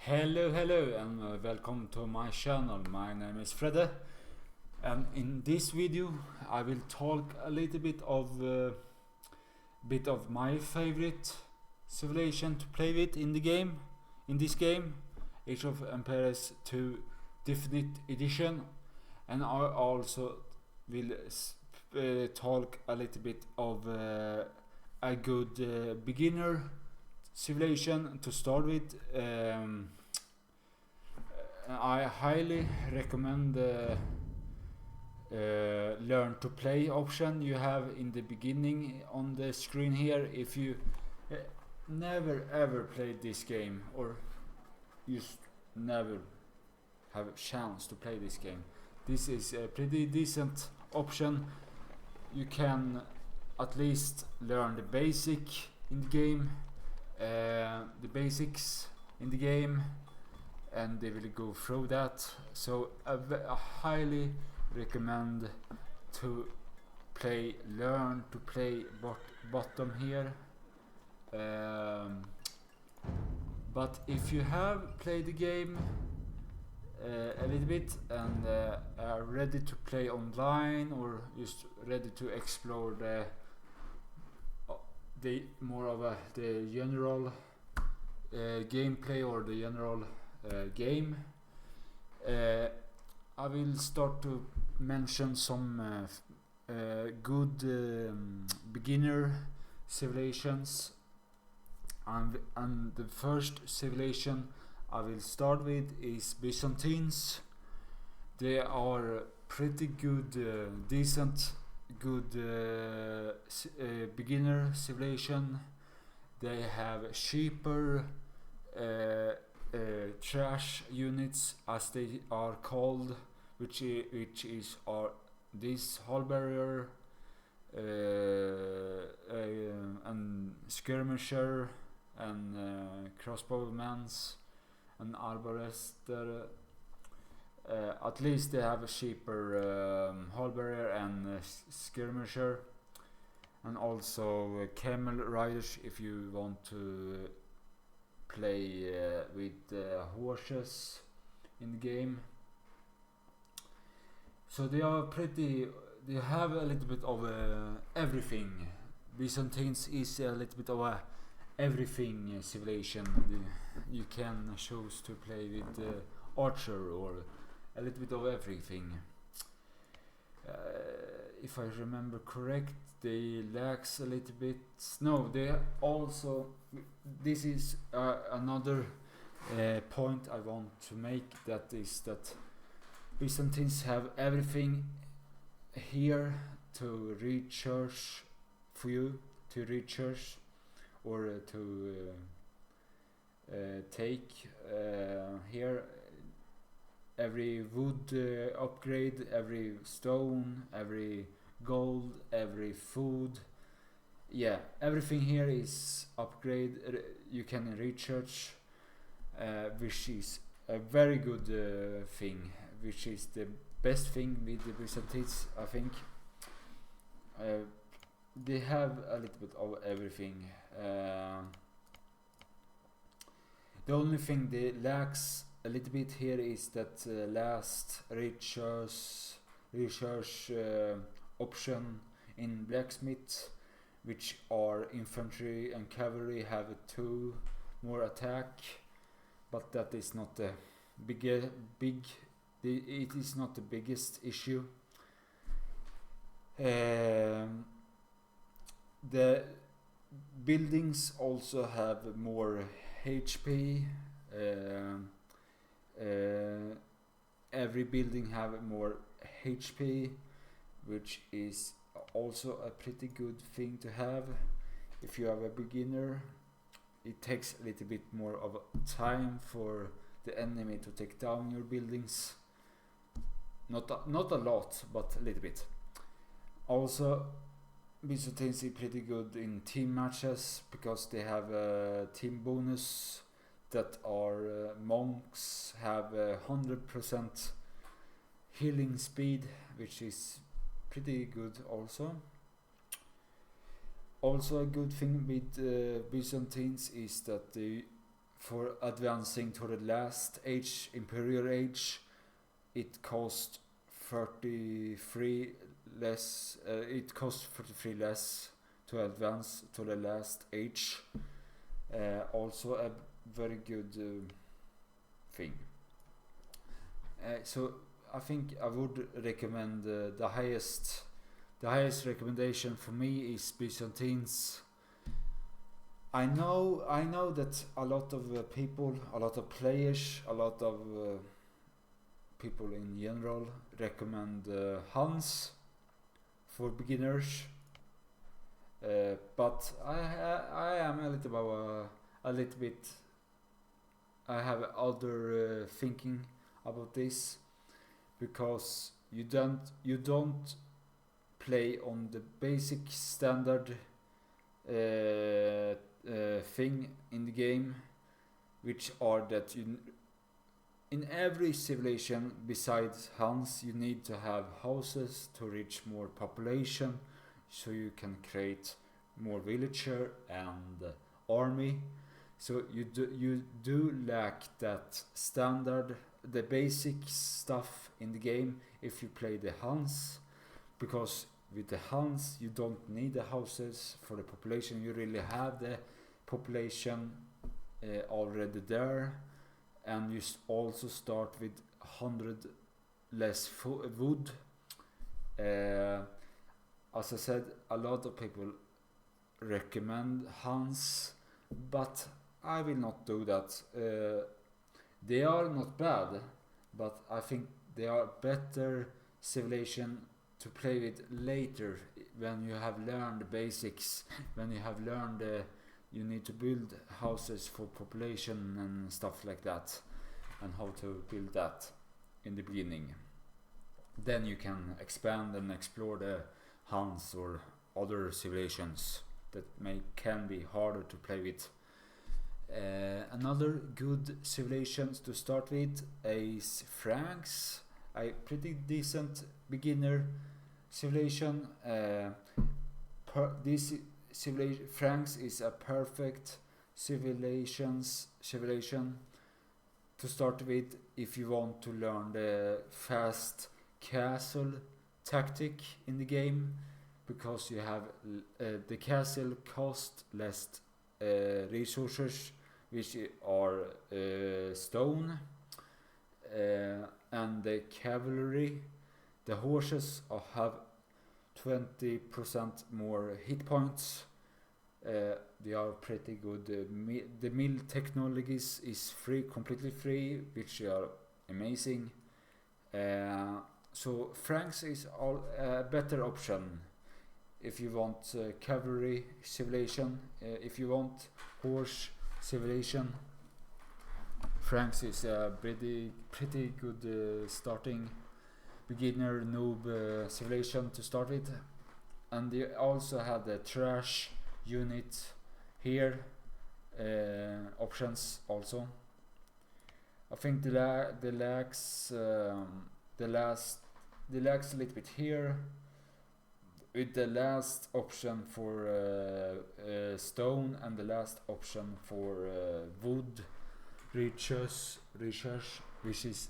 Hello and welcome to my channel. My name is Fredde, and in this video I will talk a little bit of my favorite civilization to play with in the game. In this game, Age of Empires 2 Definite Edition, and I also will talk a little bit of a good beginner civilization to start with. I highly recommend learn to play option you have in the beginning on the screen here. If you never ever played this game, or you never have a chance to play this game, this is a pretty decent option. You can at least learn the basics in the game, and they will go through that. So I highly recommend to learn to play bottom here. But if you have played the game a little bit and are ready to play online, or just ready to explore the more of the general gameplay or the general game, I will start to mention some good beginner civilizations, and the first civilization I will start with is Byzantines. They are pretty good, decent, good beginner civilization. They have cheaper trash units, as they are called, which are this hull barrier and skirmisher and crossbowmans and arborister. At least they have a cheaper hull barrier and skirmisher, and also camel riders if you want to play with horses in the game. So they have a little bit of everything. Byzantines is a little bit of a everything civilization. You can choose to play with archer or a little bit of everything. If I remember correct, they lacks a little bit. No, they also. This is another point I want to make. That is that Byzantines have everything here to recharge for you, to recharge or to take here. Every wood upgrade, every stone, every gold, every food. Yeah, everything here is upgrade. You can recharge, which is a very good thing, which is the best thing with the Byzantines, I think. They have a little bit of everything. The only thing they lacks a little bit here is that last research option in blacksmith, which are infantry and cavalry have 2 more attack, but that is not the it is not the biggest issue. The buildings also have more HP. Every building have more HP, which is also a pretty good thing to have. If you have a beginner, it takes a little bit more of time for the enemy to take down your buildings. Not a lot, but a little bit. Also, Byzantines is pretty good in team matches because they have a team bonus that are monks have 100% healing speed, which is pretty good also. Also a good thing with Byzantines is that they for advancing to the last age, Imperial Age, it cost 33 less. It cost 33 less to advance to the last age. Also a very good thing. So I think I would recommend the highest recommendation for me is Byzantines. I know that a lot of people, a lot of players, a lot of people in general recommend Hans for beginners, but I am a little bit. I have other thinking about this, because you don't play on the basic standard thing in the game, which are that in every civilization besides Hans you need to have houses to reach more population, so you can create more villager and army. So you do lack that standard, the basic stuff in the game if you play the Hans, because with the Hans you don't need the houses for the population. You really have the population already there, and you also start with 100 less wood. As I said, a lot of people recommend Hans, but I will not do that. They are not bad, but I think they are better civilization to play with later, when you have learned the basics, when you have learned you need to build houses for population and stuff like that, and how to build that in the beginning. Then you can expand and explore the Hans or other civilizations that can be harder to play with. Another good civilizations to start with is Franks, a pretty decent beginner civilization. This civilization, Franks, is a perfect civilization to start with if you want to learn the fast castle tactic in the game, because you have the castle cost less resources, which are stone, and the cavalry, the horses have 20% more hit points. They are pretty good. The mill technologies is free, completely free, which are amazing. So Franks is a better option if you want cavalry civilization. If you want horse civilization, Franks is a pretty good starting beginner noob civilization to start with. And they also have the trash unit here options also. I think the lacks a little bit here, with the last option for stone and the last option for wood research, which is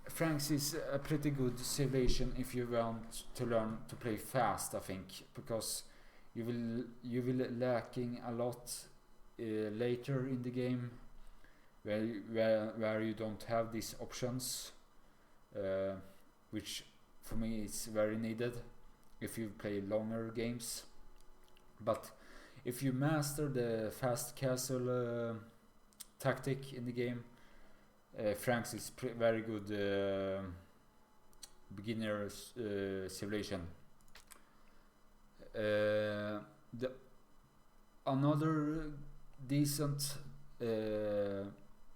Franks is a pretty good civilization if you want to learn to play fast, I think, because you will lacking a lot later in the game, where you don't have these options, which for me is very needed if you play longer games. But if you master the fast castle tactic in the game, Franks is very good beginner civilization. Another decent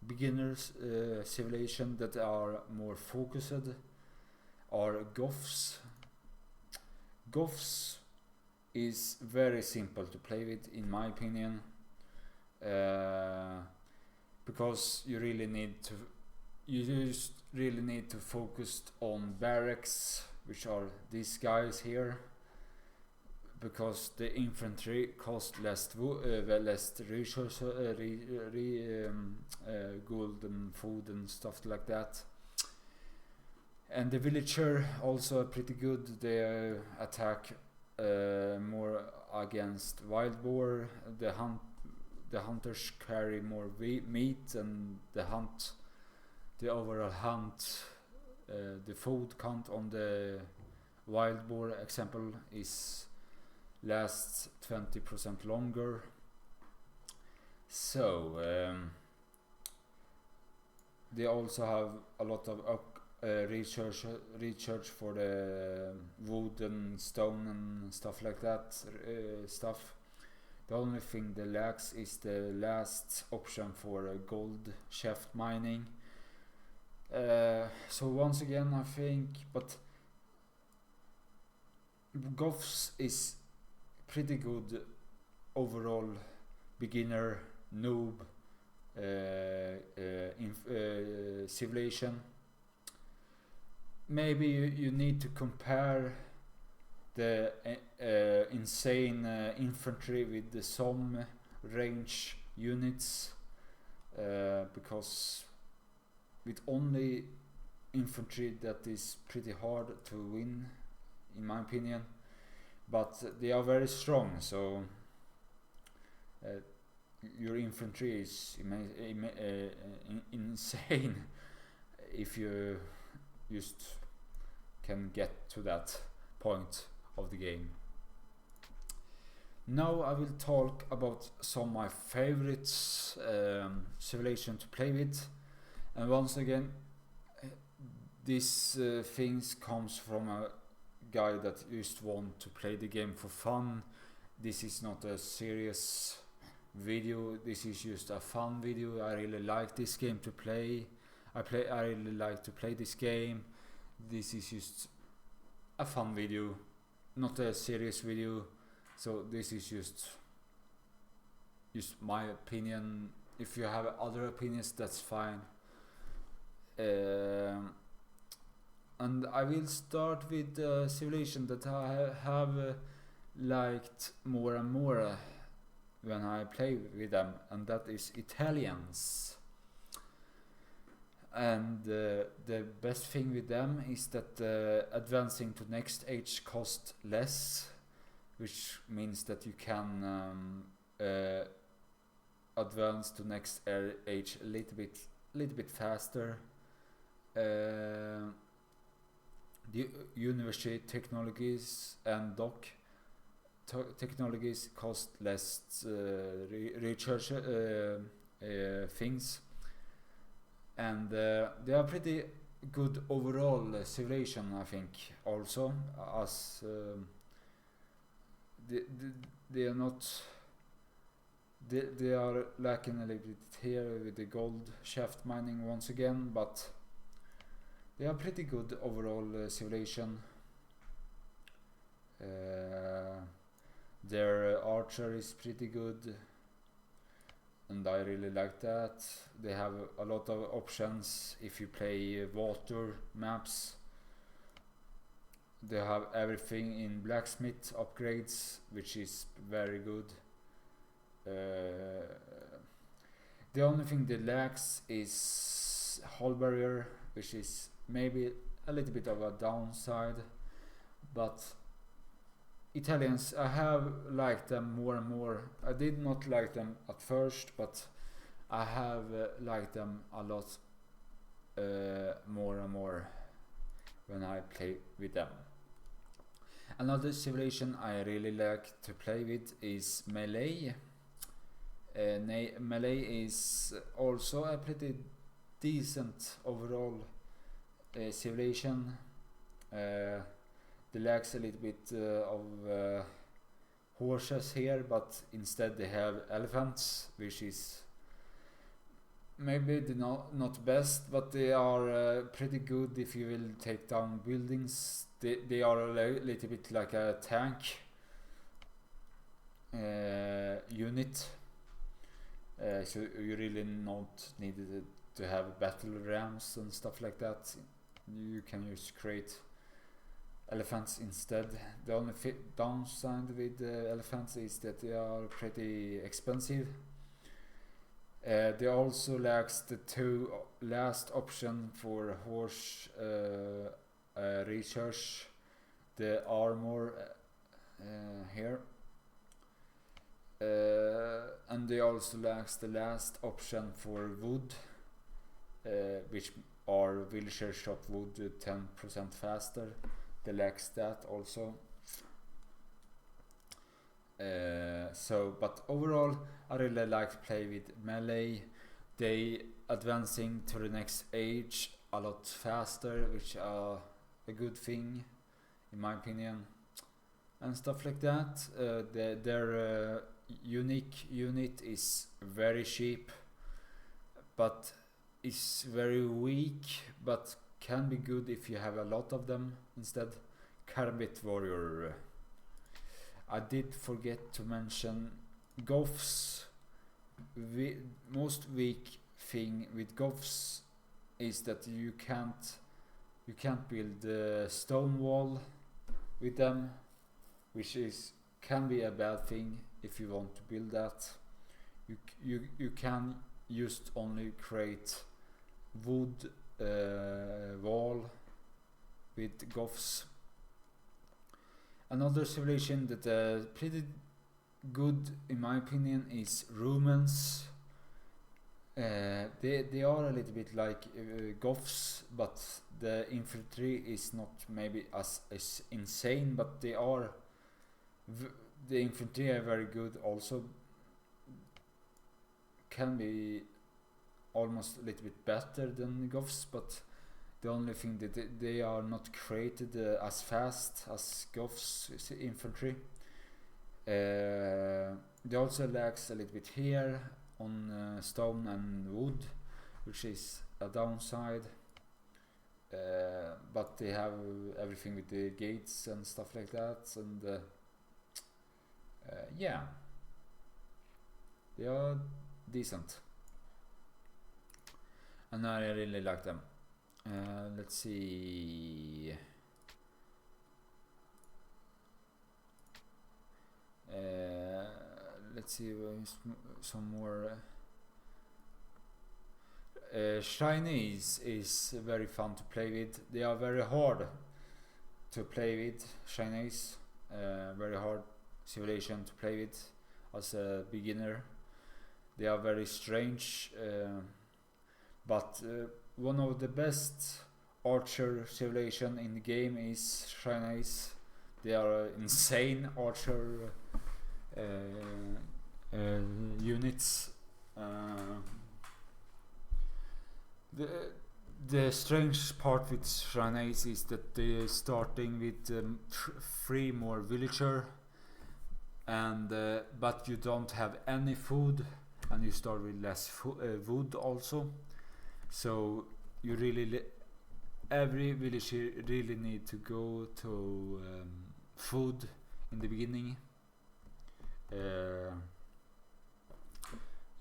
beginners civilization that are more focused are Goths. Goths is very simple to play with, in my opinion, because you just really need to focus on barracks, which are these guys here. because the infantry cost less resources, gold and food and stuff like that. And the villager also pretty good. They attack more against wild boar. The hunters carry more meat, and the overall hunt, the food count on the wild boar example is lasts 20% longer. So they also have a lot of research for the wood and stone and stuff like that stuff. The only thing they lacks is the last option for gold shaft mining. So once again, I think, but Goths is pretty good overall, beginner, noob, civilization. Maybe you need to compare the insane infantry with some range units, because with only infantry that is pretty hard to win, in my opinion, but they are very strong, so your infantry is insane if you just can get to that point of the game. Now I will talk about some of my favorites civilization to play with, and once again these things comes from a guy that just want to play the game for fun. This is not a serious video, this is just a fun video. I really like this game to play. I really like to play this game. This is just a fun video, not a serious video. So this is just my opinion. If you have other opinions, that's fine. And I will start with the civilization that I have liked more and more when I play with them, and that is Italians. And the best thing with them is that advancing to next age costs less, which means that you can advance to next age a little bit faster. The university technologies and dock technologies cost less research things, and they are pretty good overall civilization, I think. Also, as they are not, they are lacking a little bit here with the gold shaft mining once again, but they are pretty good overall civilization. Their archer is pretty good, and I really like that. They have a lot of options if you play water maps. They have everything in blacksmith upgrades, which is very good. The only thing they lacks is hull barrier, which is maybe a little bit of a downside, but Italians, I have liked them more and more. I did not like them at first, but I have liked them a lot more and more when I play with them. Another civilization I really like to play with is melee. Melee is also a pretty decent overall civilization. They lacks a little bit of horses here, but instead they have elephants, which is maybe not best, but they are pretty good if you will take down buildings. They are a little bit like a tank unit, so you really not needed to have battle rams and stuff like that. You can just create elephants instead. The only downside with elephants is that they are pretty expensive. They also lacks the two last option for horse research, the armor here, and they also lacks the last option for wood, which are villager shop wood 10% faster. They lacks that also. But overall, I really like to play with melee. They advancing to the next age a lot faster, which are a good thing in my opinion, and stuff like that. Their unique unit is very cheap, but is very weak, but can be good if you have a lot of them instead. Carbit warrior. I did forget to mention Goths. Most weak thing with Goths is that you can't build a stone wall with them, which can be a bad thing if you want to build that. You can just only create wood wall with Goths. Another civilization that pretty good in my opinion is Romans. They are a little bit like Goths, but the infantry is not maybe as insane, but they are the infantry are very good also. Can be almost a little bit better than Goths, but the only thing that they are not created as fast as Goths infantry. They also lacks a little bit here on stone and wood, which is a downside. But they have everything with the gates and stuff like that, and yeah, they are decent, and I really like them. Let's see. Let's see some more. Chinese is very fun to play with. They are very hard to play with. Chinese, very hard civilization to play with as a beginner. They are very strange, but one of the best archer civilization in the game is Chinese. They are insane archer units. The strange part with Chinese is that they're starting with 3 more villager, and but you don't have any food, and you start with less wood also. So you really every villager really need to go to food in the beginning.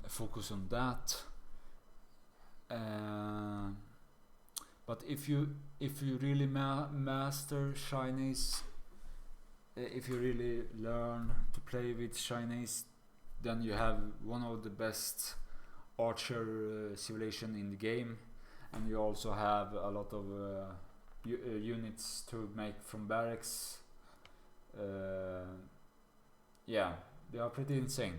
Focus on that. But if you really master Chinese, if you really learn to play with Chinese, then you have one of the best archer civilization in the game, and you also have a lot of units to make from barracks. Yeah, they are pretty insane.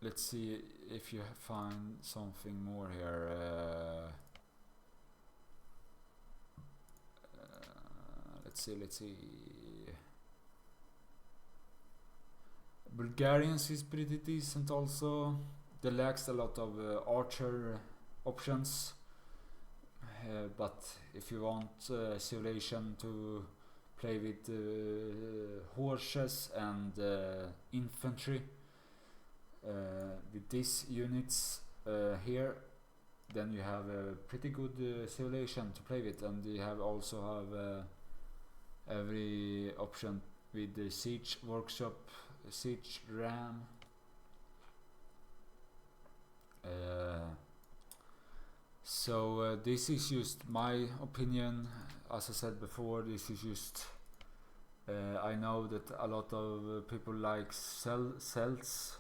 Let's see if you find something more here. Let's see. Bulgarians is pretty decent also. They lacks a lot of archer options. But if you want civilization to play with horses and infantry, with these units here, then you have a pretty good civilization to play with, and you have also have every option with the siege workshop, siege ram. So this is just my opinion. As I said before, this is just I know that a lot of people like cells,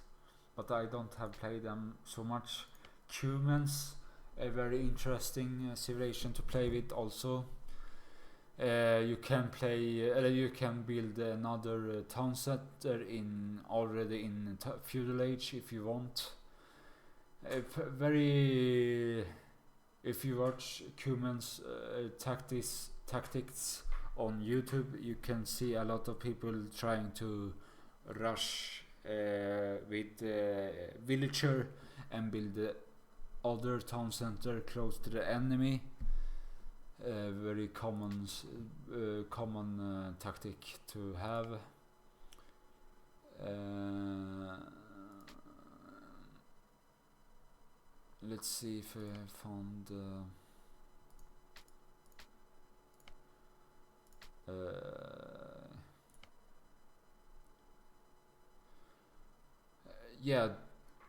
but I don't have played them so much. Humans, a very interesting civilization to play with also. You can play, you can build another town center already in feudal age if you want. If you watch humans tactics on YouTube, you can see a lot of people trying to rush with villager and build the other town center close to the enemy. Very common tactic to have. Let's see if I found yeah,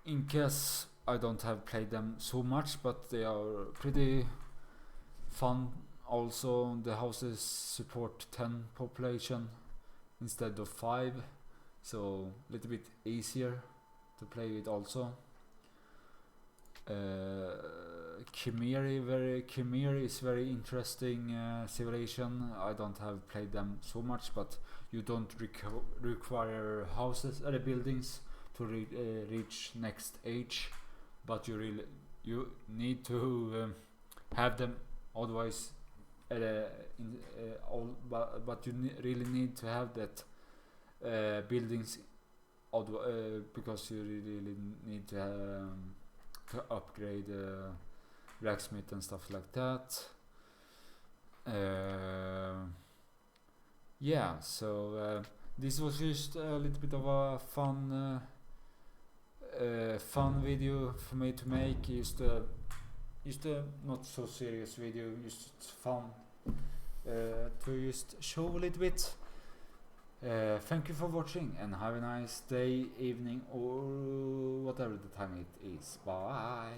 in case I don't have played them so much, but they are pretty fun. Also, the houses support 10 population instead of 5, so a little bit easier to play with also. Khmer is very interesting civilization. I don't have played them so much, but you don't require houses or buildings to reach next age, but you need to have them, otherwise but you really need to have that buildings, because you really need to upgrade blacksmith and stuff like that. Yeah, so this was just a little bit of a fun video for me to make. Just a not so serious video, just fun to just show a little bit. Thank you for watching and have a nice day, evening, or whatever the time it is. Bye.